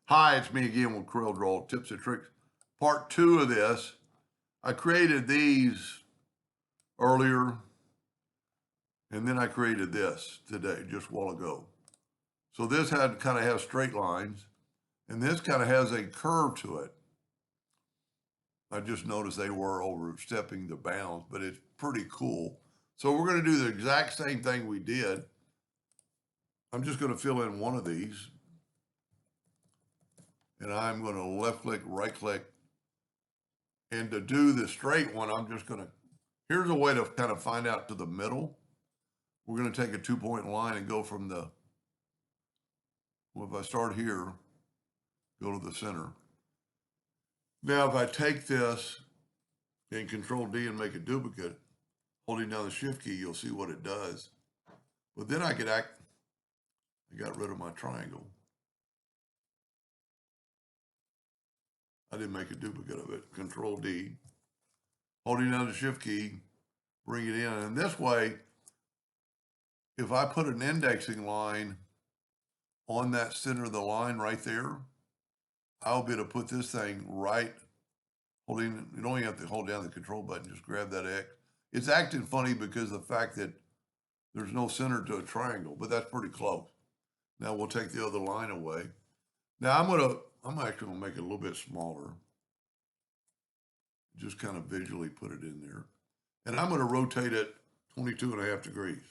Hi, it's me again with Corel Draw Tips and Tricks. Part 2 of this. I created these earlier, and then I created this today, just a while ago. So this kind of has straight lines, and this kind of has a curve to it. I just noticed they were overstepping the bounds, but it's pretty cool. So we're going to do the exact same thing we did. I'm just going to fill in one of these, and I'm going to left click, right click. And to do the straight one, I'm just going to, here's a way to kind of find out to the middle. We're going to take a 2-point line and go from the, well, if I start here, go to the center. Now, if I take this and Control D and make a duplicate, holding down the Shift key, you'll see what it does. But then I got rid of my triangle. I didn't make a duplicate of it. Control D, holding down the Shift key, bring it in. And this way, if I put an indexing line on that center of the line right there, I'll be able to put this thing right, you don't even have to hold down the control button, just grab that X. It's acting funny because of the fact that there's no center to a triangle, but that's pretty close. Now we'll take the other line away. Now I'm actually gonna make it a little bit smaller. Just kind of visually put it in there. And I'm gonna rotate it 22.5 degrees.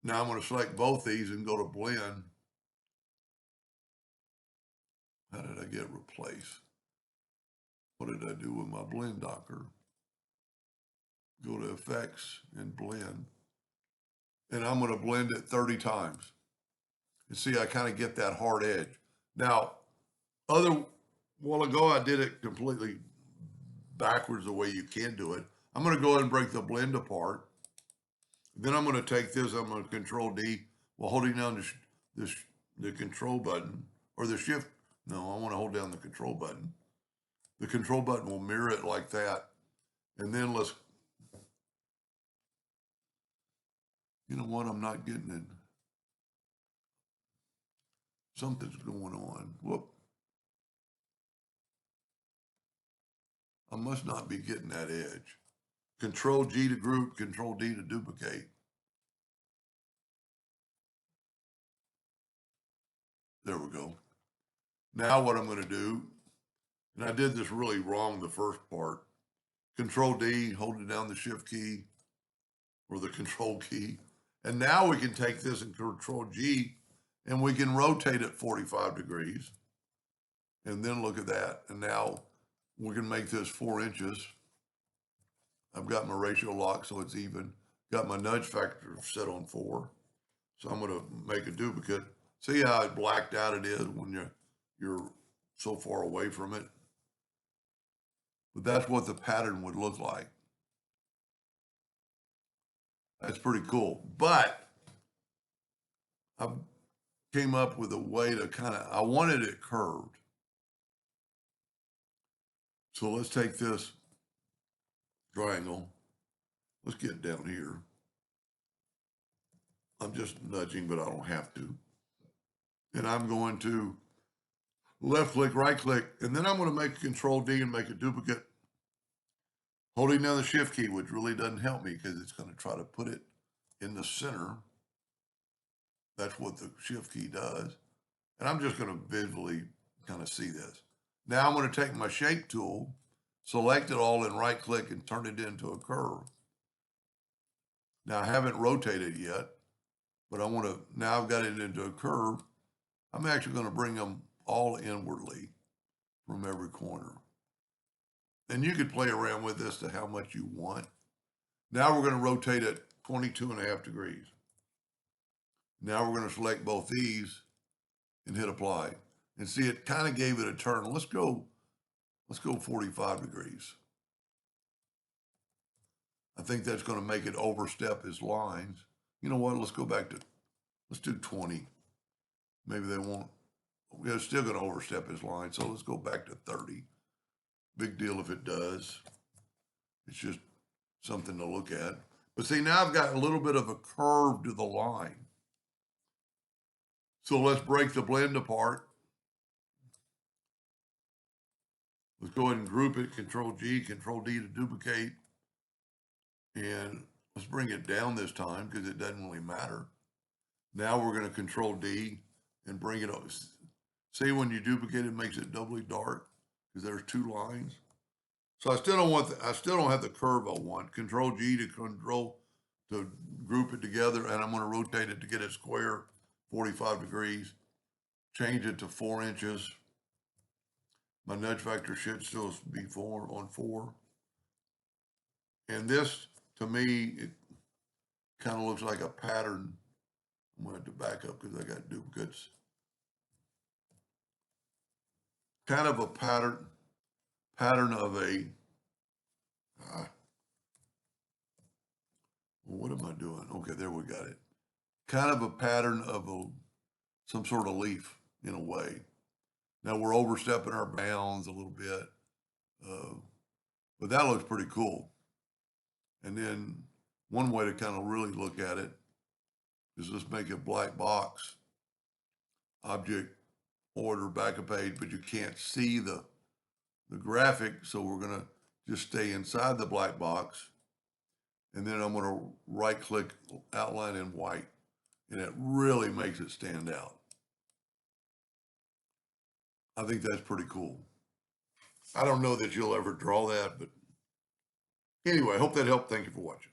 Now I'm gonna select both these and go to blend. How did I get replaced? What did I do with my blend docker? Go to effects and blend. And I'm going to blend it 30 times. And see, I kind of get that hard edge. Now, while ago, I did it completely backwards the way you can do it. I'm going to go ahead and break the blend apart. Then I'm going to take this, I'm going to Control D while holding down the control button, or the shift. No, I want to hold down the control button. The control button will mirror it like that. And then you know what, I'm not getting it. Something's going on. Whoop. I must not be getting that edge. Control G to group, Control D to duplicate. There we go. Now what I'm going to do, and I did this really wrong the first part, Control D, holding down the Shift key or the Control key. And now we can take this and Control G and we can rotate it 45 degrees. And then look at that. And now we can make this 4 inches. I've got my ratio lock so it's even. Got my nudge factor set on 4. So I'm going to make a duplicate. See how blacked out it is when you're so far away from it? But that's what the pattern would look like. That's pretty cool. But I came up with a way to I wanted it curved. So let's take this triangle. Let's get down here. I'm just nudging, but I don't have to. And I'm going to left click, right click, and then I'm going to make a Control D and make a duplicate, holding down the Shift key, which really doesn't help me because it's going to try to put it in the center. That's what the Shift key does. And I'm just going to visually kind of see this. Now I'm going to take my shape tool, select it all, and right click and turn it into a curve. Now I haven't rotated yet, but now I've got it into a curve. I'm actually going to bring them all inwardly from every corner. And you could play around with this to how much you want. Now we're going to rotate it 22.5 degrees. Now we're going to select both these and hit apply. And see, it kind of gave it a turn. Let's go 45 degrees. I think that's going to make it overstep his lines. You know what? Let's do 20. Maybe they won't. We're still going to overstep his line. So let's go back to 30. Big deal if it does. It's just something to look at. But see, now I've got a little bit of a curve to the line. So let's break the blend apart. Let's go ahead and group it, Control G, Control D to duplicate. And let's bring it down this time because it doesn't really matter. Now we're going to Control D and bring it up. See, when you duplicate it, makes it doubly dark because there's two lines. So I still don't have the curve I want. Control G to group it together, and I'm going to rotate it to get it square, 45 degrees. Change it to 4 inches. My nudge factor should still be 4. And this, to me, it kind of looks like a pattern. I'm going to have to back up because I got duplicates. Kind of a pattern of a, well, what am I doing? Okay, there we got it. Kind of a pattern of some sort of leaf in a way. Now we're overstepping our bounds a little bit, but that looks pretty cool. And then one way to kind of really look at it is let's make a black box, object, order, back a page, but you can't see the graphic. So we're going to just stay inside the black box. And then I'm going to right click, outline in white, and it really makes it stand out. I think that's pretty cool. I don't know that you'll ever draw that, but anyway, I hope that helped. Thank you for watching.